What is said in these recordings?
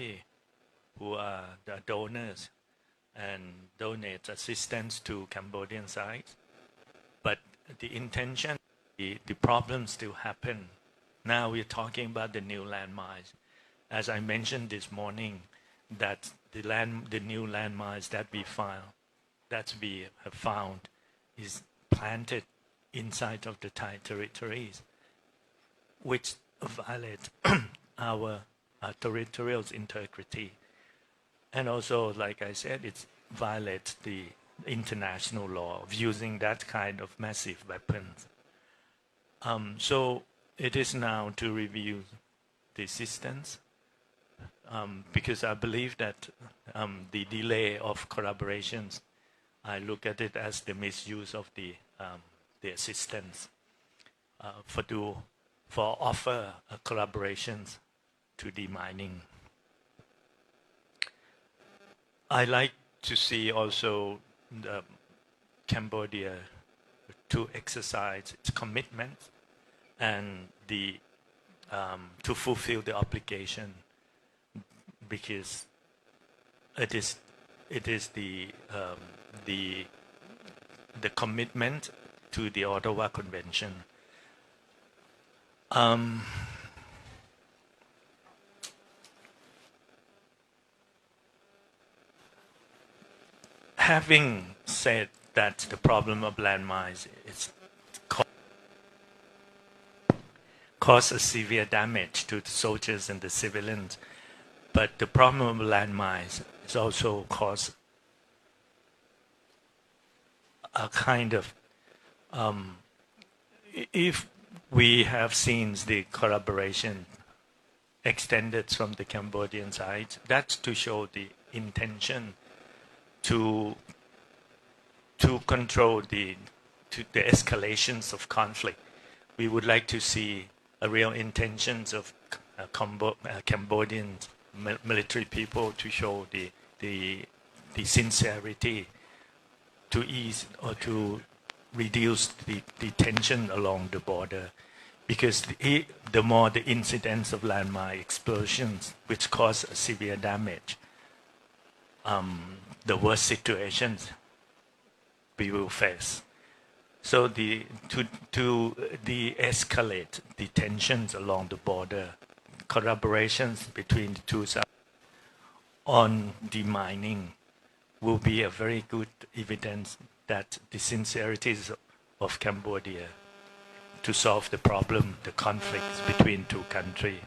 country who are the donors and donate assistance to Cambodian side. But the intention, the problems still happen. Now we're talking about the new landmines. As I mentioned this morning, that the new landmines that we have found is planted inside of the Thai territories, which violate our territorial integrity. And also, like I said, it violates the international law of using that kind of massive weapons. So it is now to review the assistance, because I believe that the delay of collaborations, I look at it as the misuse of the assistance for offer collaborations to demining. I like to see also Cambodia to exercise its commitment and to fulfill the obligation, because it is the commitment to the Ottawa Convention. Having said that the problem of landmines is cause a severe damage to the soldiers and the civilians, but the problem of landmines is also cause a kind of if we have seen the collaboration extended from the Cambodian side, that's to show the intention to control the escalations of conflict. We would like to see a real intentions of Cambodian military people to show the sincerity to ease or to reduce the tension along the border, because the more the incidents of landmine explosions, which cause severe damage, the worst situations we will face. So to de-escalate the tensions along the border, collaborations between the two sides on demining will be a very good evidence that the sincerities of Cambodia to solve the problem, the conflicts between two countries.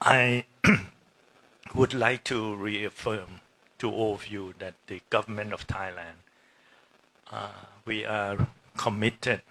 I would like to reaffirm to all of you that the government of Thailand, we are committed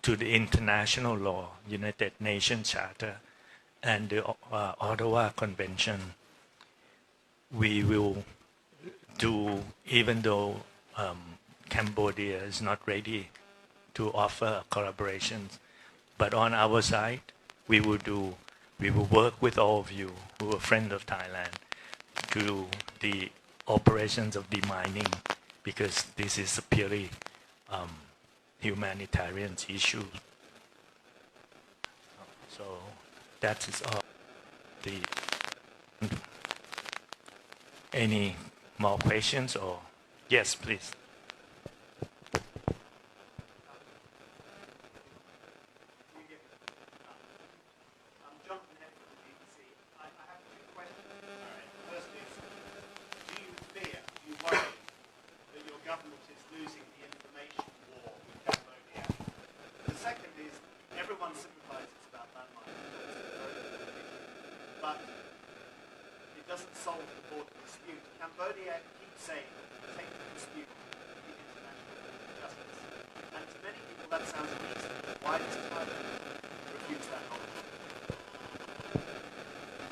to the international law, United Nations Charter, and the Ottawa Convention. We will do, even though Cambodia is not ready to offer collaborations, but on our side, we will work with all of you who are friends of Thailand to do the operations of demining, because this is a purely humanitarian issue. So that is all. Any more questions or yes, please.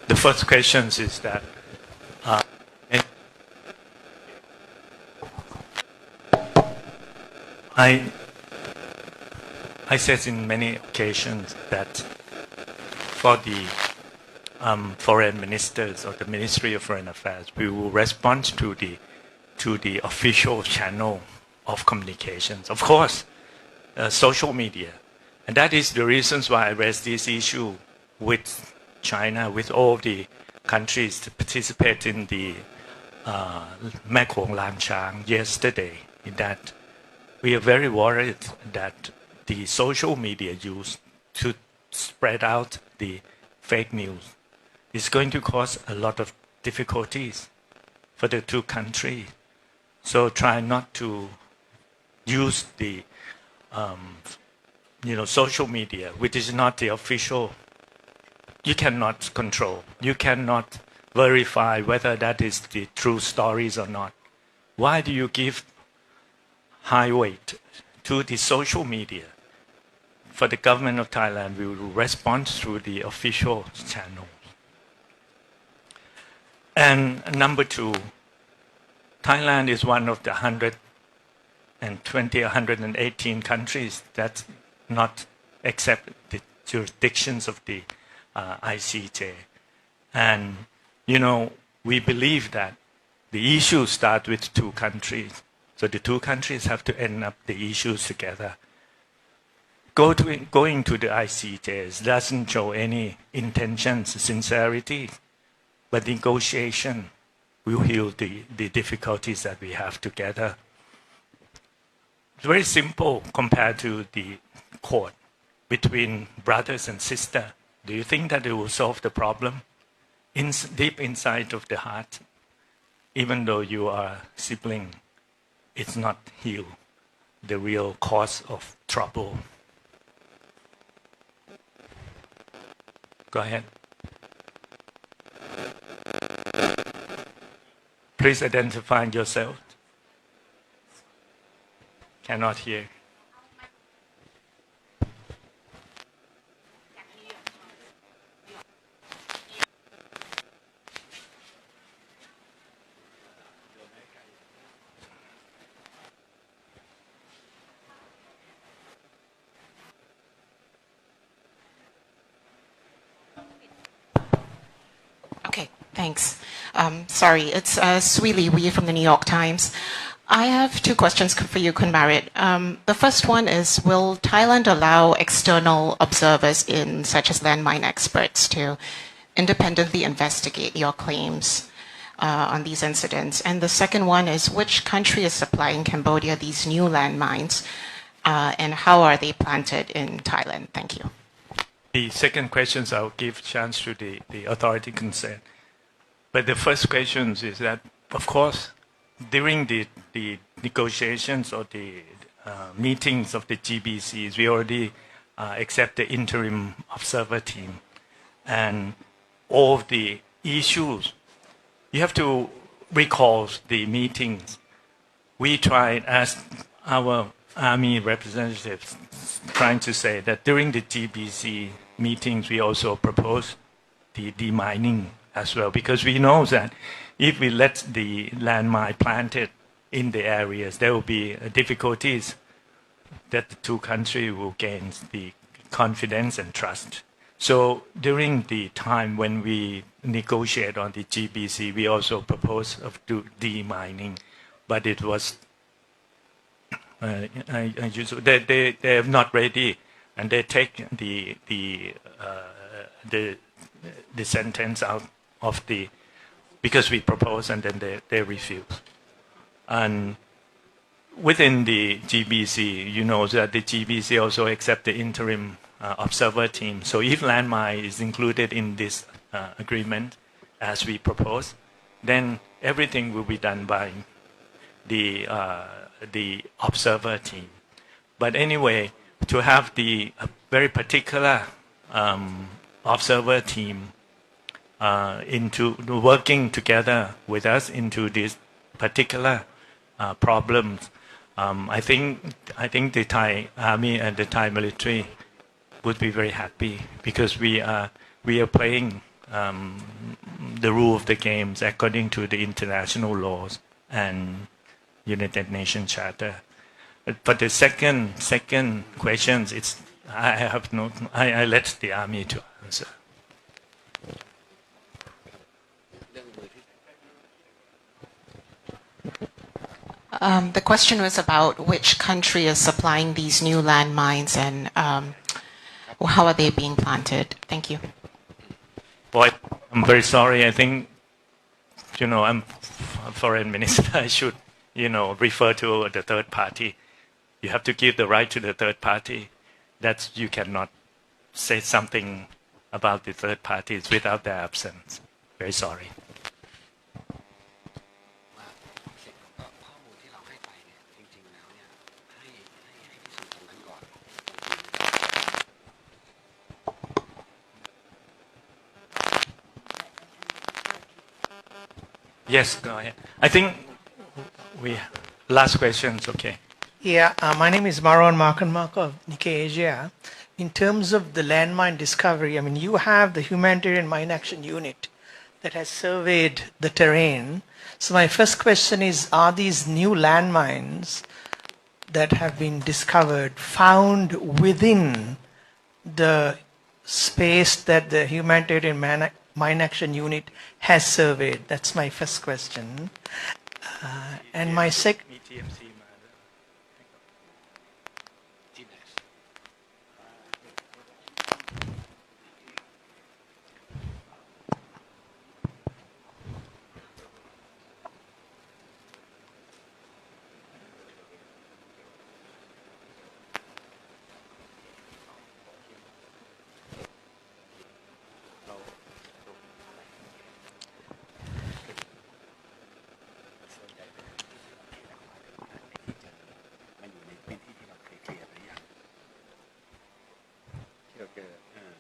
The first question is that I said in many occasions that for the foreign ministers or the Ministry of Foreign Affairs, we will respond to the official channel of communications. Of course, social media, and that is the reasons why I raised this issue with China, with all the countries to participate in the Mekong Lanchang yesterday, that we are very worried that the social media used to spread out the fake news is going to cause a lot of difficulties for the two countries. So try not to use the social media, which is not the official. You cannot control. You cannot verify whether that is the true stories or not. Why do you give high weight to the social media? For the government of Thailand, we will respond through the official channel. And number two, Thailand is one of the 120 or 118 countries that not accept the jurisdictions of the ICJ. And, we believe that the issues start with two countries. So the two countries have to end up the issues together. Going to the ICJ doesn't show any intentions, sincerity, but negotiation will heal the difficulties that we have together. It's very simple compared to the court between brothers and sisters. Do you think that it will solve the problem? Deep inside of the heart, even though you are sibling, it's not heal the real cause of trouble. Go ahead. Please identify yourself. Cannot hear. Okay, thanks. Sorry, it's Swee Wee from the New York Times. I have two questions for you, Kun Marit. The first one is, will Thailand allow external observers such as landmine experts to independently investigate your claims on these incidents? And the second one is, which country is supplying Cambodia these new landmines, and how are they planted in Thailand? Thank you. The second questions I'll give chance to the authority concerned. But the first question is that, of course, during the negotiations or the meetings of the GBCs, we already accept the interim observer team. And all of the issues, you have to recall the meetings. We tried, as our Army representatives, trying to say that during the GBC meetings, we also propose the demining as well, because we know that if we let the landmine planted in the areas, there will be difficulties that the two countries will gain the confidence and trust. So during the time when we negotiate on the GBC, we also propose of demining, but it was they are not ready, and they take the sentence out of the, because we propose and then they refuse. And within the GBC, you know that the GBC also accept the interim observer team. So if landmine is included in this agreement as we propose, then everything will be done by the observer team. But anyway, to have the very particular observer team into working together with us into this particular problems, I think the Thai army and the Thai military would be very happy, because we are playing the rule of the games according to the international laws and United Nations Charter. But the second question, I let the army to answer. The question was about which country is supplying these new landmines and how are they being planted. Thank you. Boy, I'm very sorry. I think, I'm a foreign minister. I should, refer to the third party. You have to give the right to the third party. That you cannot say something about the third parties without their absence. Very sorry. Yes, go ahead. I think last questions, okay. Yeah, my name is Marwan Markanmark of Nikkei Asia. In terms of the landmine discovery, I mean, you have the Humanitarian Mine Action Unit that has surveyed the terrain. So my first question is, are these new landmines that have been discovered found within the space that the Humanitarian Mine Action Unit has surveyed? That's my first question. And my second...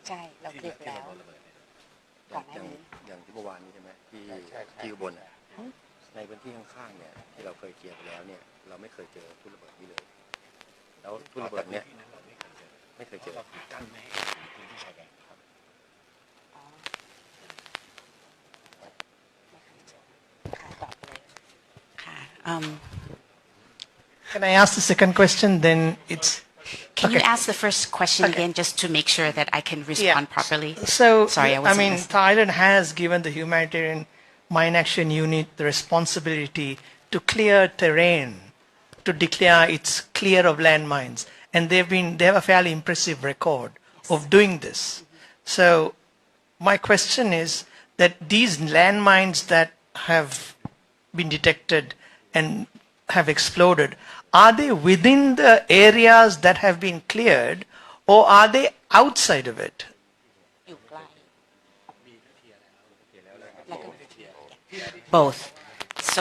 ใช่เราเคลียร์แล้วก่อนหน้านี้อย่างที่เมื่อวานนี้ใช่ไหมที่อุบลในพื้นที่ข้างๆเนี่ยที่เราเคยเคลียร์ไปแล้วเนี่ยเราไม่เคยเจอทุ่นระเบิดนี้เลยแล้วทุ่นระเบิดเนี่ยไม่เคยเจอกั้นไม่ให้พื้นที่ชายแดนครับค่ะตอบเลยค่ะCan I ask the second question? Then it's... Can you ask the first question again, just to make sure that I can respond properly? So, sorry, I mean, Thailand has given the Humanitarian Mine Action Unit the responsibility to clear terrain, to declare it's clear of landmines, and they have a fairly impressive record of doing this. So, my question is that these landmines that have been detected and have exploded, are they within the areas that have been cleared, or are they outside of it? Both. So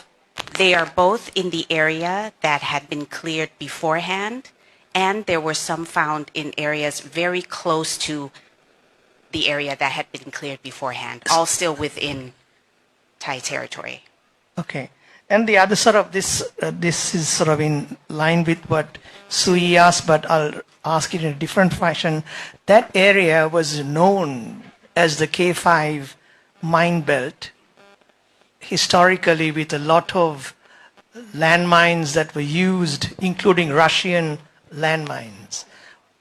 they are both in the area that had been cleared beforehand, and there were some found in areas very close to the area that had been cleared beforehand, all still within Thai territory. Okay. And the other sort of this is sort of in line with what Sui asked, but I'll ask it in a different fashion. That area was known as the K5 mine belt historically, with a lot of landmines that were used, including Russian landmines.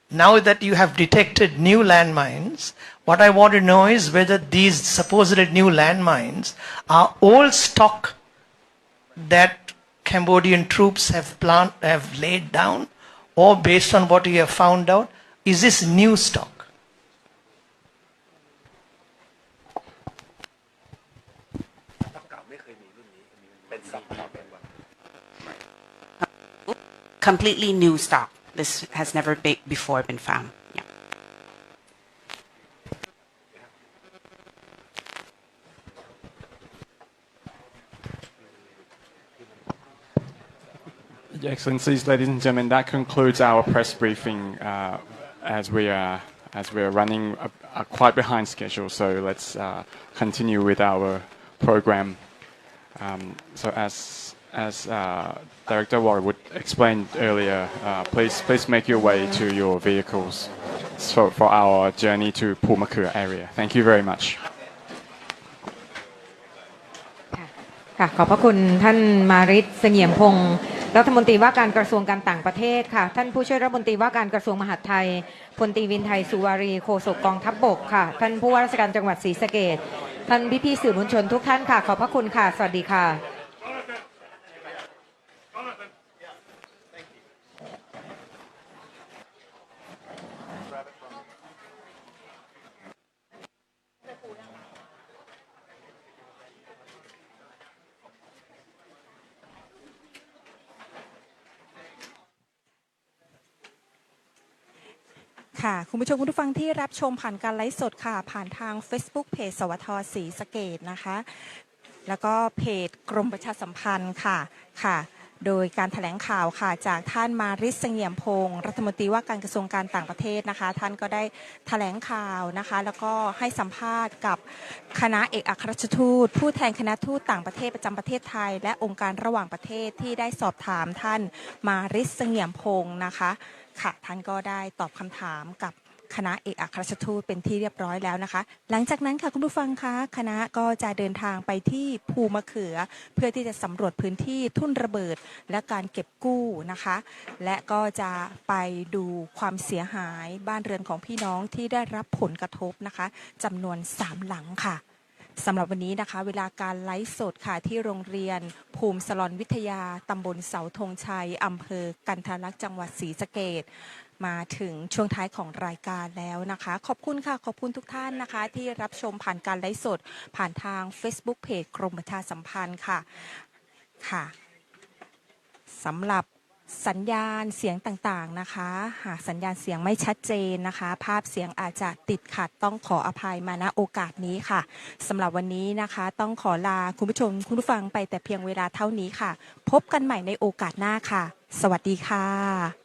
Now that you have detected new landmines, what I want to know is whether these supposed new landmines are old stock that Cambodian troops have laid down, or based on what you have found out, is this new stock? Completely new stock. This has never before been found. Yeah. Your Excellencies, ladies and gentlemen, that concludes our press briefing as we are running quite behind schedule. So let's continue with our program. So as Director Warwood explained earlier, please make your way to your vehicles for our journey to Pumakura area. Thank you very much. ค่ะขอบพระคุณท่านมาริศเสงี่ยมพงศ์รัฐมนตรีว่าการกระทรวงการต่างประเทศค่ะท่านผู้ช่วยรัฐมนตรีว่าการกระทรวงมหาดไทยพลตรีวินไทยสุวารีโฆษกกองทัพบกค่ะท่านผู้ว่าราชการจังหวัดศรีสะเกษท่านพี่ๆสื่อมวลชนทุกท่านค่ะขอบพระคุณค่ะสวัสดีค่ะ ค่ะคุณผู้ชมคุณผู้ฟังที่รับชมผ่านการไลฟ์สดค่ะผ่านทาง Facebook เพจสวทศรีสะเกษนะคะแล้วก็เพจกรมประชาสัมพันธ์ค่ะโดยการแถลงข่าวค่ะจากท่านมาริศ เสงี่ยมพงศ์รัฐมนตรีว่าการกระทรวงการต่างประเทศนะคะท่านก็ได้แถลงข่าวนะคะแล้วก็ให้สัมภาษณ์กับคณะเอกอัครราชทูตผู้แทนคณะทูตต่างประเทศประจำประเทศไทยและองค์การระหว่างประเทศที่ได้สอบถามท่านมาริศ เสงี่ยมพงศ์นะคะค่ะท่านก็ได้ตอบคำถามกับคณะเอกอัครราชทูตเป็นที่เรียบร้อยแล้วนะคะหลังจากนั้นค่ะคุณผู้ฟังคะคณะก็จะเดินทางไปที่ภูมะเขือเพื่อที่จะสำรวจพื้นที่ทุ่นระเบิดและการเก็บกู้นะคะและก็จะไปดูความเสียหายบ้านเรือนของพี่น้องที่ได้รับผลกระทบนะคะจำนวน3หลังค่ะสำหรับวันนี้นะคะเวลาการไลฟ์สดค่ะที่โรงเรียนภูมิสลอนวิทยาตำบลเสาธงชัยอำเภอกันทรลักษณ์จังหวัดศรีสะเกษมาถึงช่วงท้ายของรายการแล้วนะคะขอบคุณค่ะขอบคุณทุกท่านนะคะที่รับชมผ่านการไลฟ์สดผ่านทาง Facebook เพจกรมประชาสัมพันธ์ค่ะสำหรับสัญญาณเสียงต่างๆนะคะหากสัญญาณเสียงไม่ชัดเจนนะคะภาพเสียงอาจจะติดขัดต้องขออภัยมาณโอกาสนี้ค่ะสำหรับวันนี้นะคะต้องขอลาคุณผู้ชมคุณผู้ฟังไปแต่เพียงเวลาเท่านี้ค่ะพบกันใหม่ในโอกาสหน้าค่ะสวัสดีค่ะ